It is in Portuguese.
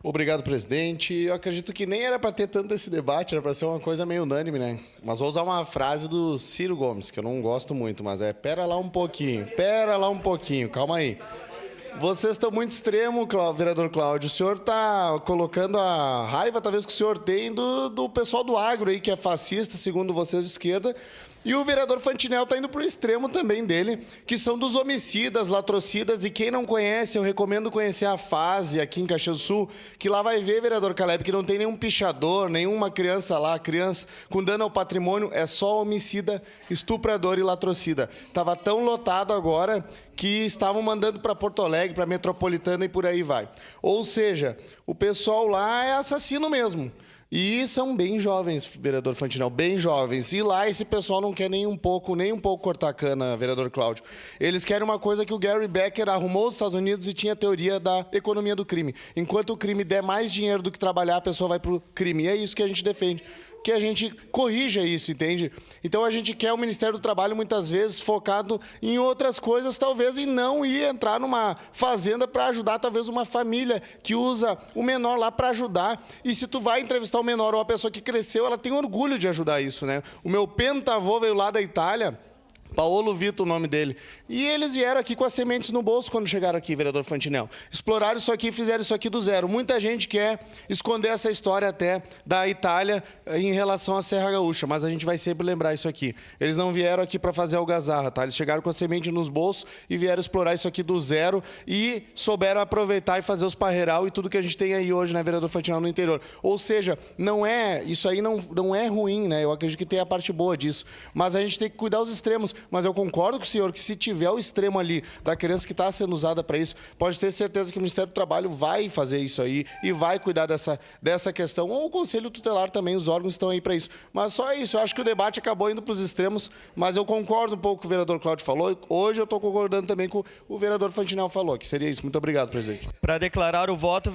Obrigado, presidente. Eu acredito que nem era para ter tanto esse debate, era para ser uma coisa meio unânime, né? Mas vou usar uma frase do Ciro Gomes, que eu não gosto muito, mas pera lá um pouquinho, calma aí. Vocês estão muito extremo, vereador Cláudio. O senhor está colocando a raiva, talvez, que o senhor tem do pessoal do agro aí, que é fascista, segundo vocês de esquerda. E o vereador Fantinel está indo para o extremo também dele, que são dos homicidas, latrocidas. E quem não conhece, eu recomendo conhecer a FASE aqui em Caxias do Sul, que lá vai ver, vereador Caleb, que não tem nenhum pichador, nenhuma criança lá, criança com dano ao patrimônio, é só homicida, estuprador e latrocida. Estava tão lotado agora que estavam mandando para Porto Alegre, para Metropolitana e por aí vai. Ou seja, o pessoal lá é assassino mesmo. E são bem jovens, vereador Fantinel, bem jovens. E lá esse pessoal não quer nem um pouco cortar a cana, vereador Cláudio. Eles querem uma coisa que o Gary Becker arrumou os Estados Unidos e tinha a teoria da economia do crime. Enquanto o crime der mais dinheiro do que trabalhar, a pessoa vai para o crime. E é isso que a gente defende. Que a gente corrija isso, entende? Então a gente quer o Ministério do Trabalho muitas vezes focado em outras coisas, talvez, e não ir entrar numa fazenda para ajudar talvez uma família que usa o menor lá para ajudar. E se tu vai entrevistar o menor ou a pessoa que cresceu, ela tem orgulho de ajudar isso, né? O meu pentavô veio lá da Itália, Paolo Vito, o nome dele. E eles vieram aqui com as sementes no bolso quando chegaram aqui, vereador Fantinel. Exploraram isso aqui e fizeram isso aqui do zero. Muita gente quer esconder essa história até da Itália em relação à Serra Gaúcha, mas a gente vai sempre lembrar isso aqui. Eles não vieram aqui para fazer algazarra, tá? Eles chegaram com a semente nos bolsos e vieram explorar isso aqui do zero e souberam aproveitar e fazer os parreiral e tudo que a gente tem aí hoje, né, vereador Fantinel, no interior. Ou seja, isso aí não é ruim, né? Eu acredito que tem a parte boa disso. Mas a gente tem que cuidar dos extremos. Mas eu concordo com o senhor que se tiver o extremo ali da criança que está sendo usada para isso, pode ter certeza que o Ministério do Trabalho vai fazer isso aí e vai cuidar dessa questão. Ou o Conselho Tutelar também, os órgãos estão aí para isso. Mas só isso, eu acho que o debate acabou indo para os extremos, mas eu concordo um pouco com o vereador Cláudio falou. Hoje eu estou concordando também com o vereador Fantinel falou, que seria isso. Muito obrigado, presidente. Para declarar o voto...